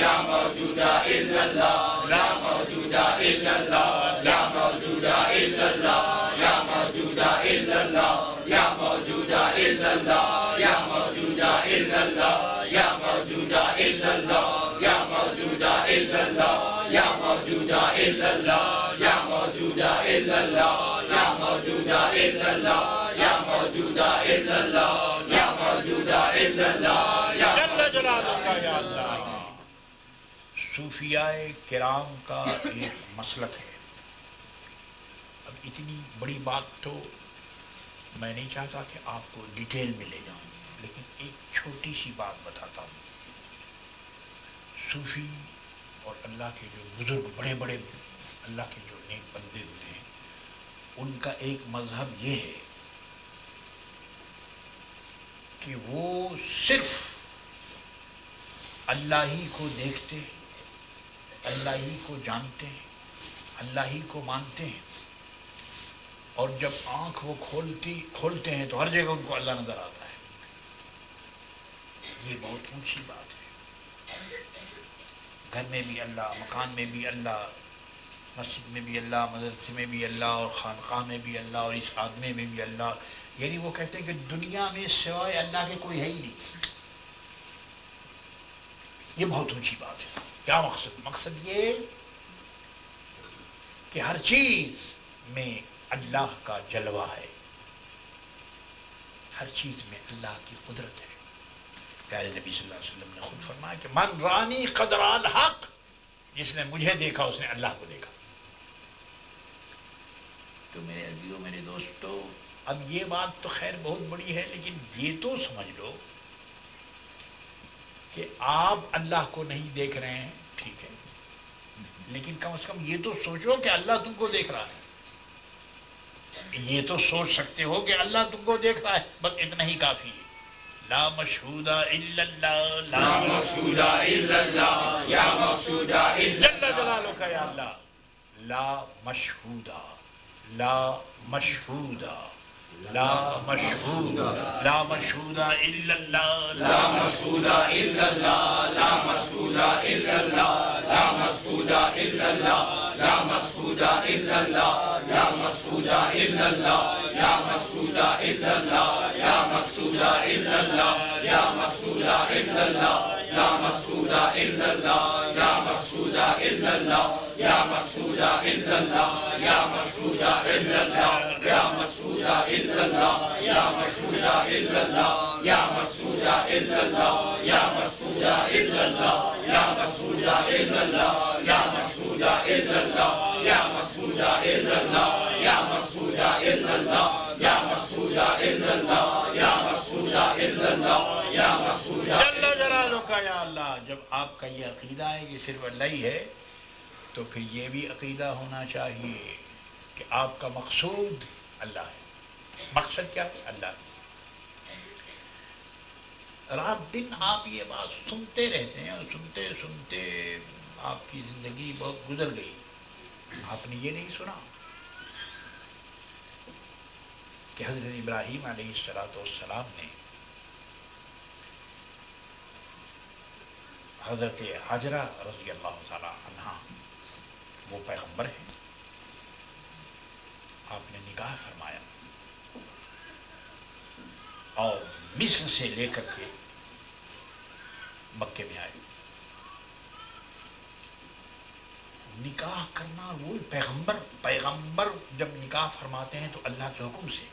یا موجود الا اللہ لا موجود الا اللہ یا موجود الا اللہ یا موجود الا اللہ یا موجود الا اللہ یا موجود الا اللہ یا موجود الا اللہ یا موجود الا اللہ یا موجود الا اللہ یا موجود الا اللہ یا موجود الا اللہ یا موجود الا اللہ یا موجود الا اللہ یا جل جلالہ یا اللہ۔ صوفیاء کرام کا ایک مسلک ہے۔ اب اتنی بڑی بات تو میں نہیں چاہتا کہ آپ کو ڈیٹیل میں لے جاؤں، لیکن ایک چھوٹی سی بات بتاتا ہوں۔ صوفی اور اللہ کے جو بزرگ بڑے بڑے اللہ کے جو نیک بندے ہوتے ہیں، ان کا ایک مذہب یہ ہے کہ وہ صرف اللہ ہی کو دیکھتے ہیں، اللہ ہی کو جانتے ہیں، اللہ ہی کو مانتے ہیں، اور جب آنکھ وہ کھولتے ہیں تو ہر جگہ ان کو اللہ نظر آتا ہے۔ یہ بہت اونچی بات ہے۔ گھر میں بھی اللہ، مکان میں بھی اللہ، مسجد میں بھی اللہ، مدرسے میں بھی اللہ، اور خانقاہ میں بھی اللہ، اور اس آدمی میں بھی اللہ۔ یعنی وہ کہتے ہیں کہ دنیا میں سوائے اللہ کے کوئی ہے ہی نہیں۔ یہ بہت اونچی بات ہے۔ کیا مقصد؟ مقصد یہ کہ ہر چیز میں اللہ کا جلوہ ہے، ہر چیز میں اللہ کی قدرت ہے۔ پیارے نبی صلی اللہ علیہ وسلم نے خود فرمایا کہ من رانی قد رأى الحق، جس نے مجھے دیکھا اس نے اللہ کو دیکھا۔ تو میرے عزیزوں، میرے دوستو، اب یہ بات تو خیر بہت بڑی ہے، لیکن یہ تو سمجھ لو کہ آپ اللہ کو نہیں دیکھ رہے ہیں، ٹھیک ہے، لیکن کم از کم یہ تو سوچو کہ اللہ تم کو دیکھ رہا ہے۔ یہ تو سوچ سکتے ہو کہ اللہ تم کو دیکھ رہا ہے، بس اتنا ہی کافی ہے۔ لا مشہود الا اللہ لا مشہود الا اللہ یا مشہود الا جل جلالہ یا اللہ۔ لا مشہود، لا مشہود، لا مشہود، لا مشہود الا اللہ لا مشہود الا اللہ لا مشہود الا اللہ لا مشہود الا اللہ لا مشہود الا اللہ لا مشہود الا اللہ یا مشہود الا اللہ یا مشہود الا اللہ یا مشہود الا اللہ یا مشہود الا اللہ یا مشہود الا اللہ یا مشہود الا اللہ یا مشہود الا اللہ یا مشہود الا اللہ یا مشہود الا اللہ یا مشہود الا اللہ یا مشہود الا اللہ یا مشہود الا اللہ یا مشہود الا اللہ یا مشہود الا اللہ یا مشہود الا اللہ یا مشہود الا اللہ یا مشہود الا اللہ یا مشہود جل جلالہ کا یا اللہ۔ جب آپ کا یہ عقیدہ ہے کہ صرف اللہ ہی ہے، تو پھر یہ بھی عقیدہ ہونا چاہیے کہ آپ کا مقصود اللہ ہے۔ مقصد کیا ہے؟ اللہ ہے۔ رات دن آپ یہ بات سنتے رہتے ہیں، اور سنتے سنتے آپ کی زندگی بہت گزر گئی۔ آپ نے یہ نہیں سنا کہ حضرت ابراہیم علیہ السلام نے حضرت حاجرہ رضی اللہ تعالی عنہا، وہ پیغمبر ہیں، آپ نے نکاح فرمایا اور مصر سے لے کر کے مکے میں آئے۔ نکاح کرنا وہ پیغمبر جب نکاح فرماتے ہیں تو اللہ کے حکم سے۔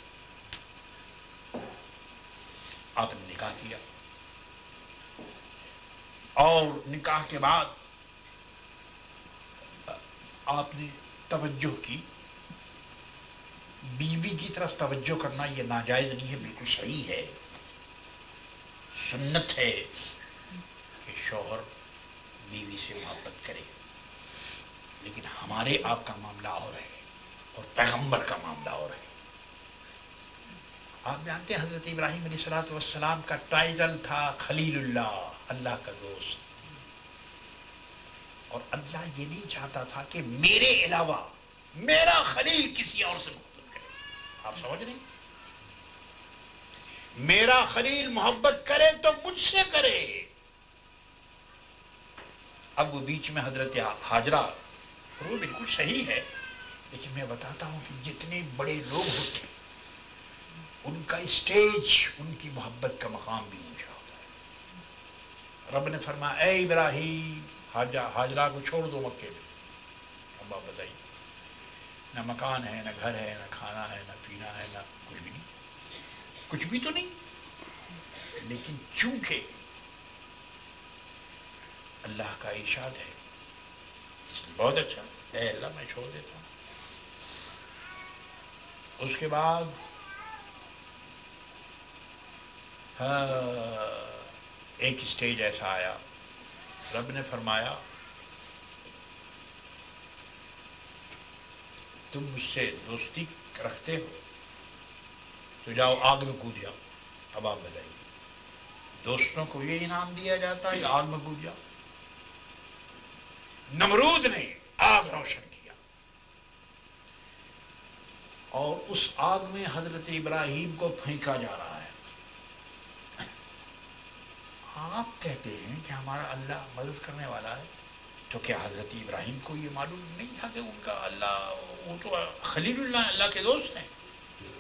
آپ نے نکاح کیا، اور نکاح کے بعد آپ نے توجہ کی۔ بیوی کی طرف توجہ کرنا یہ ناجائز نہیں ہے، بالکل صحیح ہے، سنت ہے کہ شوہر بیوی سے محبت کرے، لیکن ہمارے آپ کا معاملہ اور ہے اور پیغمبر کا معاملہ اور ہے۔ آپ جانتے ہیں حضرت ابراہیم علیہ السلام کا ٹائٹل تھا خلیل اللہ، اللہ کا دوست، اور اللہ یہ نہیں چاہتا تھا کہ میرے علاوہ میرا خلیل کسی اور سے محبت کرے۔ آپ سمجھ رہے ہیں؟ میرا خلیل محبت کرے تو مجھ سے کرے، اب وہ بیچ میں حضرت حاجرہ، اور وہ بالکل صحیح ہے، لیکن میں بتاتا ہوں کہ جتنے بڑے لوگ ہوتے ہیں ان کا اسٹیج، ان کی محبت کا مقام بھی اونچا ہوتا ہے۔ رب نے فرمایا اے ابراہیم، حاجرہ کو چھوڑ دو مکے میں۔ اب آپ بتائیے، نہ مکان ہے، نہ گھر ہے، نہ کھانا ہے، نہ پینا ہے، نہ کچھ بھی نہیں، کچھ بھی تو نہیں، لیکن چونکہ اللہ کا ارشاد ہے، بہت اچھا، اے اللہ میں چھوڑ دیتا ہوں۔ اس کے بعد ایک اسٹیج ایسا آیا، رب نے فرمایا تم مجھ سے دوستی رکھتے ہو تو جاؤ آگ میں کود جاؤ۔ اب آپ بتائیے، دوستوں کو یہ انعام دیا جاتا ہے یا آگ میں کود جاؤ؟ نمرود نے آگ روشن کیا، اور اس آگ میں حضرت ابراہیم کو پھینکا جا رہا ہے۔ آپ کہتے ہیں کہ ہمارا اللہ مدد کرنے والا ہے، تو کیا حضرت ابراہیم کو یہ معلوم نہیں تھا کہ ان کا اللہ، وہ تو خلیل اللہ، اللہ کے دوست ہیں؟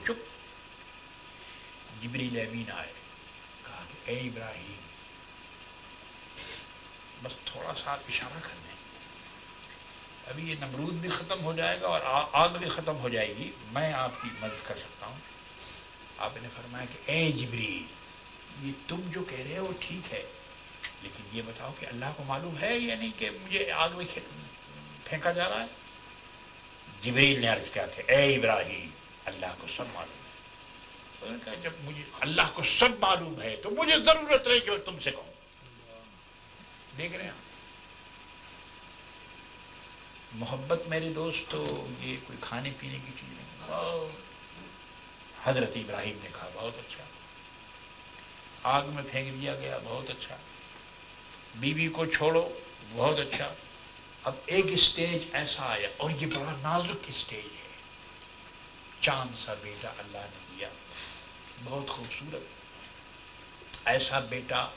چپ۔ جبریل امین آئے، کہا کہ اے ابراہیم، بس تھوڑا سا اشارہ کر دیں، ابھی یہ نمرود بھی ختم ہو جائے گا اور آگ بھی ختم ہو جائے گی، میں آپ کی مدد کر سکتا ہوں۔ آپ نے فرمایا کہ اے جبریل، یہ تم جو کہہ رہے ہو ٹھیک ہے، لیکن یہ بتاؤ کہ اللہ کو معلوم ہے یا نہیں کہ مجھے آگ میں پھینکا جا رہا ہے؟ جبریل نے عرض کیا کہ اے ابراہیم، اللہ کو سب معلوم ہے۔ انہوں نے کہا جب مجھے اللہ کو سب معلوم ہے تو مجھے ضرورت نہیں کہ میں تم سے کہوں۔ دیکھ رہے ہیں محبت میرے دوستو، یہ کوئی کھانے پینے کی چیز نہیں۔ حضرت ابراہیم نے کہا بہت اچھا، آگ میں پھینک دیا گیا، بہت اچھا، بیوی کو چھوڑو، بہت اچھا۔ اب ایک اسٹیج ایسا آیا، اور یہ بڑا نازک اسٹیج ہے، چاند سا بیٹا اللہ نے دیا، بہت خوبصورت ایسا بیٹا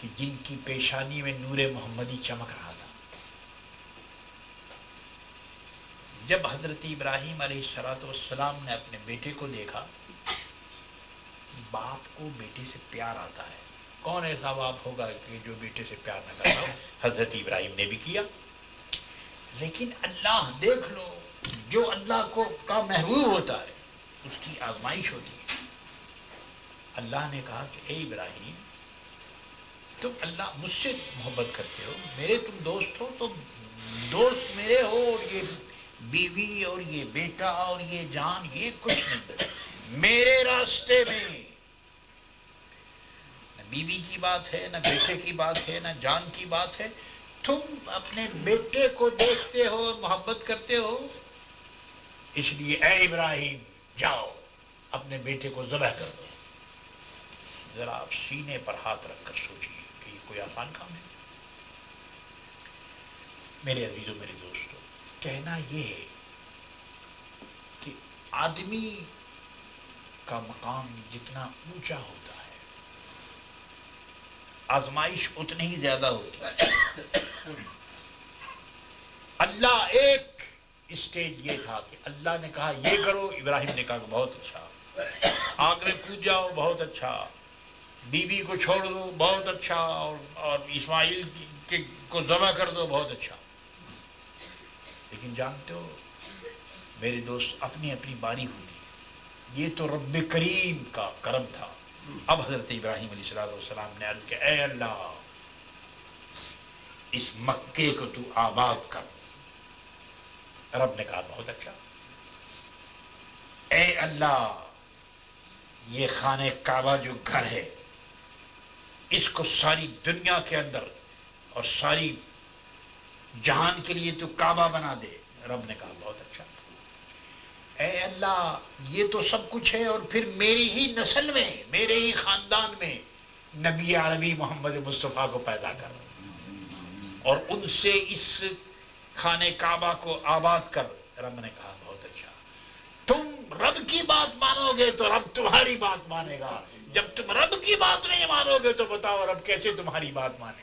کہ جن کی پیشانی میں نور محمدی چمک رہا تھا۔ جب حضرت ابراہیم علیہ السلام نے اپنے بیٹے کو دیکھا، باپ کو بیٹے سے پیار آتا ہے، کون ایسا باپ ہوگا کہ جو بیٹے سے پیار نہ کرتا ہو؟ حضرت ابراہیم نے بھی کیا، لیکن اللہ دیکھ لو، جو اللہ کو کا محبوب ہوتا ہے اس کی آزمائش ہوتی ہے۔ اللہ نے کہا کہ اے ابراہیم، تم اللہ مجھ سے محبت کرتے ہو، میرے تم دوست ہو، تو دوست میرے ہو، اور یہ بیوی اور یہ بیٹا اور یہ جان یہ کچھ نہیں، میرے راستے میں نہ بیوی کی بات ہے، نہ بیٹے کی بات ہے، نہ جان کی بات ہے، تم اپنے بیٹے کو دیکھتے ہو، محبت کرتے ہو، اس لیے اے ابراہیم جاؤ اپنے بیٹے کو ذبح کر دو۔ ذرا آپ سینے پر ہاتھ رکھ کر سوچئے کہ یہ کوئی آسان کام ہے؟ میرے عزیزوں، میرے دوستوں، کہنا یہ ہے کہ آدمی کا مقام جتنا اونچا ہوتا ہے آزمائش اتنی ہی زیادہ ہوتی ہے۔ اللہ ایک اسٹیج یہ تھا کہ اللہ نے کہا یہ کرو، ابراہیم نے کہا کہ بہت اچھا، آگ میں کود جاؤ، بہت اچھا، بیوی کو چھوڑ دو، بہت اچھا، اور اسماعیل کو ذبح کر دو، بہت اچھا۔ لیکن جانتے ہو میرے دوست، اپنی اپنی باری ہوئی، یہ تو رب کریم کا کرم تھا۔ اب حضرت ابراہیم علیہ السلام نے عرض کیا اے اللہ، اس مکے کو تو آباد کر۔ رب نے کہا بہت اچھا۔ اے اللہ، یہ خانہ کعبہ جو گھر ہے اس کو ساری دنیا کے اندر اور ساری جہان کے لیے تو کعبہ بنا دے۔ رب نے کہا بہت اچھا۔ اے اللہ، یہ تو سب کچھ ہے، اور پھر میری ہی نسل میں، میرے ہی خاندان میں نبی عربی محمد مصطفیٰ کو پیدا کر، اور ان سے اس خانہ کعبہ کو آباد کر۔ رب نے کہا بہت اچھا۔ تم رب کی بات مانو گے تو رب تمہاری بات مانے گا، جب تم رب کی بات نہیں مانو گے تو بتاؤ رب کیسے تمہاری بات مانے؟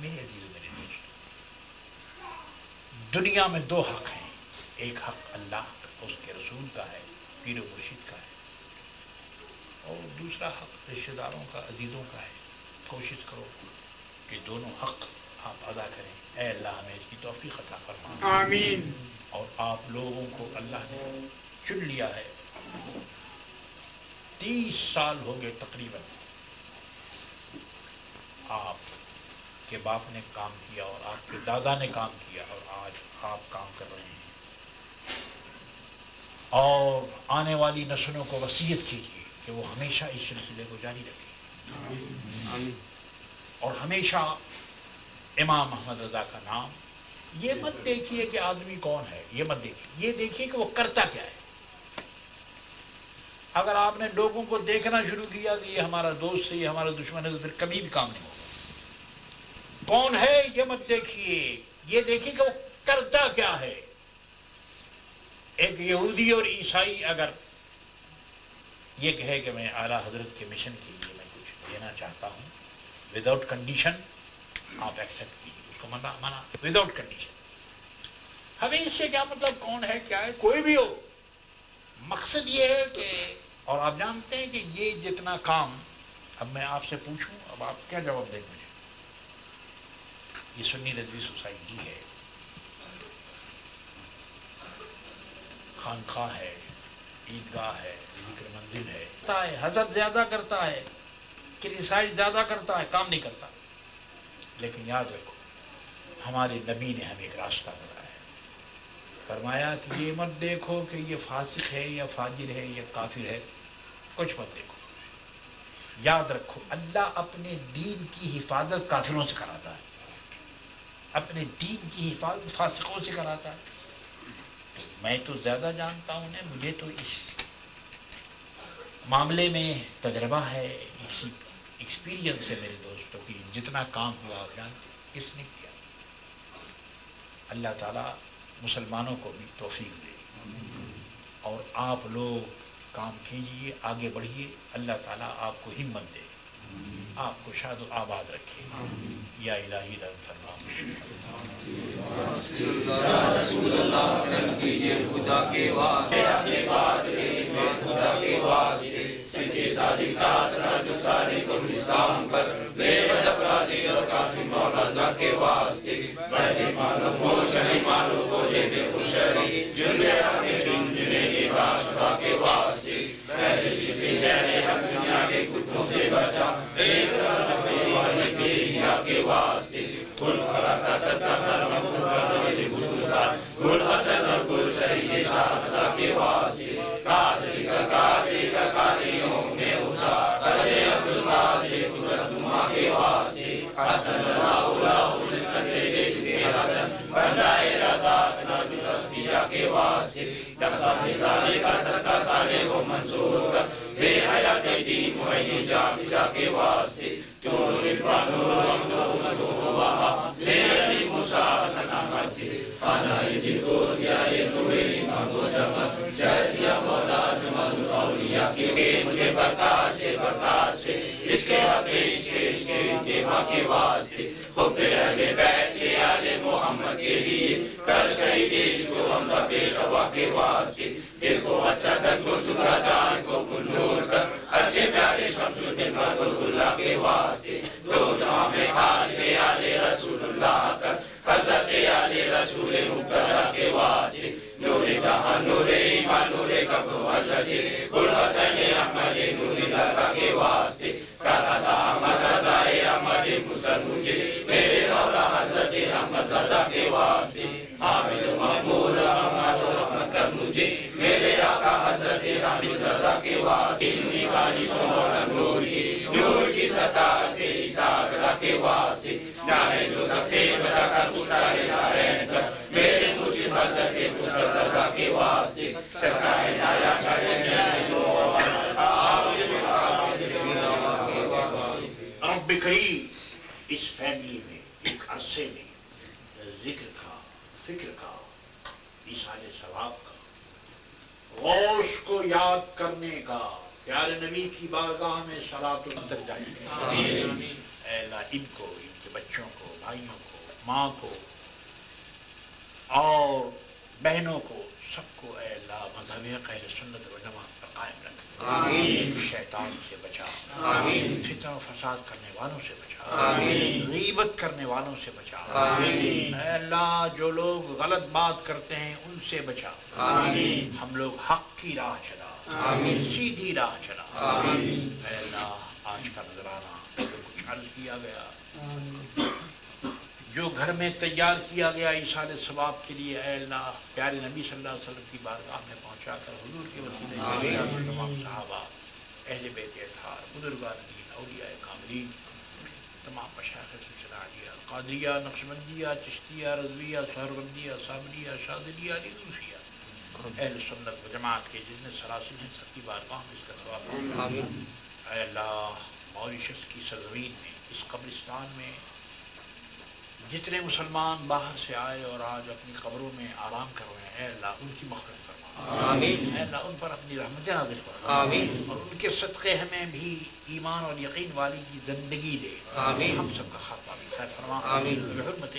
میرے عزیزوں میرے دوستوں، دنیا میں دو حق ہیں، ایک حق اللہ اس کے رسول کا ہے، پیر و مرشد کا ہے، اور دوسرا حق رشتہ داروں کا، عزیزوں کا ہے۔ کوشش کرو کہ دونوں حق آپ ادا کریں۔ اے اللہ ہمیں اس کی توفیق عطا فرما، آمین۔ اور آپ لوگوں کو اللہ نے چن لیا ہے۔ 30 سال ہو گئے تقریباً آپ کے باپ نے کام کیا اور آپ کے دادا نے کام کیا، اور آج آپ کام کر رہے ہیں، اور آنے والی نسلوں کو وصیت کیجیے کہ وہ ہمیشہ اس سلسلے کو جاری رکھیں، اور ہمیشہ امام احمد رضا کا نام، یہ مت دیکھیے کہ آدمی کون ہے، یہ مت دیکھیے، یہ دیکھیے کہ وہ کرتا کیا ہے۔ اگر آپ نے لوگوں کو دیکھنا شروع کیا کہ یہ ہمارا دوست ہے، یہ ہمارا دشمن ہے، تو پھر کبھی بھی کام نہیں ہوگا۔ کون ہے یہ مت دیکھیے، یہ دیکھیے کہ وہ کرتا کیا ہے۔ ایک یہودی اور عیسائی اگر یہ کہے کہ میں اعلیٰ حضرت کے مشن کے لیے میں کچھ دینا چاہتا ہوں، وداؤٹ کنڈیشن آپ ایکسیپٹ کیجیے، اس کو منع وداؤٹ کنڈیشن۔ ہمیں اس سے کیا مطلب کون ہے کیا ہے، کوئی بھی ہو، مقصد یہ ہے کہ، اور آپ جانتے ہیں کہ یہ جتنا کام، اب میں آپ سے پوچھوں، اب آپ کیا جواب دیں مجھے؟ یہ سنی رضوی سوسائٹی ہے، خانقاہ ہے، عیدگاہ ہے، ذکر منزل ہے، حضرت زیادہ کرتا ہے، کرسائز زیادہ کرتا ہے، کام نہیں کرتا۔ لیکن یاد رکھو ہمارے نبی نے ہمیں ایک راستہ بتایا ہے، فرمایا کہ یہ مت دیکھو کہ یہ فاسق ہے یا فاجر ہے یا کافر ہے، کچھ مت دیکھو، یاد رکھو اللہ اپنے دین کی حفاظت کافروں سے کراتا ہے، اپنے دین کی حفاظت فاسقوں سے کراتا ہے۔ میں تو زیادہ جانتا ہوں نا، مجھے تو اس معاملے میں تجربہ ہے، ایکسپیرینس ہے میرے دوستوں کی، جتنا کام ہوا آپ جانتے کس نے کیا۔ اللہ تعالیٰ مسلمانوں کو بھی توفیق دے، اور آپ لوگ کام کیجئے، آگے بڑھیے، اللہ تعالیٰ آپ کو ہمت دے، آپ کو شاد و آباد رکھے۔ یا الہی رحم فرما۔ یا رسول اللہ کرم کیجئے خدا کے واسطے، اپنے وعدے میں خدا کے واسطے، سچے صادق صادق کو اسلام پر، بے ادب راضی اور قاسم مولا ذا کے واسطے، بڑے معلوم ہو شہی معلوم ہو جیبے خوشری، جنبے آگے جنے کے باشفا کے واسطے، پہلے شفی شہر حق دنیا کے کتوں سے بچا، ایک رفع والی بیریا کے واسطے، گل خرا کا صدقہ خرم گل حسن اور گل شہید شاہدہ کے واسطے، قادری کا قادریوں میں اٹھا کر دے عبدالقادر قدرت نما کے واسطے، حسن اللہ اللہ سے سچے جس کے حسن بندائے رضاق نبی الاسفیاء کے واسطے، جسد سالے کا صدقہ سالے کو منصور کر بے حیات دین معین جا کے واسطے، تور عرفان نور حمد و حسن و وہا لے علی موسیٰ سنامت کے خانہ دل کو زیادہ نور ایمان و جمال جائزیہ مولا جمال الاولیاء کے مجھے برکات سے عشق حق عشق اتباع کے واسطے، حب اہل بیت آل محمد کے لیے کر شہید عشق و حمزہ پیشوا کے واسطے، دل کو اچھا دل کو سکھا جان کو کن نور کر اچھے پیارے شمس الدین مربل اللہ کے واسطے، دو جہاں میں خالق آل رسول اللہ کر حضرت آل رسول مقتدہ کے واسطے، نور جہاں نور ایمان نور قبر و حشر گل حسن احمد نور اللہ کے واسطے، کراتا احمد رضا احمد مسلم مجھے میرے مولا حضرت احمد رضا کے واسطے، حامل محمود احمد و رحمت کر مجھے میرے آقا حضرت حامد رضا کے واسطے، انہی خالص مولا نور کی سطح سے عیسیٰ کے واسطے، نارے دوزخ سے بچا کر اٹھائے نارین تک میرے مرشد حضرت خسرت رضا کے واسطے، سرکائے نایا چاہے جائے رب کریم اس فیملی میں ایک عرصے میں ذکر کا، فکر کا، ایصال ثواب کا، غوث کو یاد کرنے کا، پیارے نبی کی بارگاہ میں صلاۃ تک جائے، اے اللہ ان کو، ان کے بچوں کو، بھائیوں کو، ماں کو اور بہنوں کو، سب کو اے اللہ مذہب اہل سنت و جماعت پر قائم رکھ، آمین، شیطان سے بچا، آمین، فتنہ و فساد کرنے والوں سے بچا، آمین، غیبت کرنے والوں سے بچا، آمین، اے اللہ جو لوگ غلط بات کرتے ہیں ان سے بچا، آمین، ہم لوگ حق کی راہ چلا، آمین، سیدھی راہ چلا، آمین، اے اللہ آج کا نذرانہ جو کچھ عرض کیا گیا، جو گھر میں تیار کیا گیا ایصال ثواب کے لیے، اے اللہ پیارے نبی صلی اللہ علیہ وسلم کی بارگاہ میں پہنچا کر حضور کے وسیلے سے تمام صحابہ، اہل بیت اطہار، بزرگان دین، اولیاء کاملین، تمام مشائخ سلسلہ عالیہ، قادریہ، نقشبندیہ، چشتیہ، رضویہ، سہروردیہ، صابریہ، شاذلیہ، علیدوسیہ، اہل سنت و جماعت کے جتنے سلاسل ہیں سب کی بارگاہ میں اس کا ثواب پہنچا۔ آمین، اے اللہ موریشس کی سرزمین میں، اس قبرستان میں جتنے مسلمان باہر سے آئے اور آج اپنی قبروں میں آرام کر رہے ہیں، اے اللہ ان کی مغفرت فرما، آمین، اے اللہ ان پر اپنی رحمت نازل فرما، آمین، اور ان کے صدقے ہمیں بھی ایمان اور یقین والی کی زندگی دے، آمین، ہم سب کا خاتمہ بھی خیر فرما، آمین، بحرمت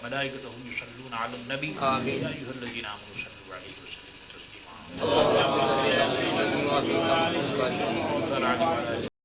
ملائکتہ یصلون علی النبی آمین، یا ایھا الذین آمنوا صلوا علیہ وسلموا تسلیما۔ اللهم صل على سيدنا محمد وعلى آله وصحبه وسلم۔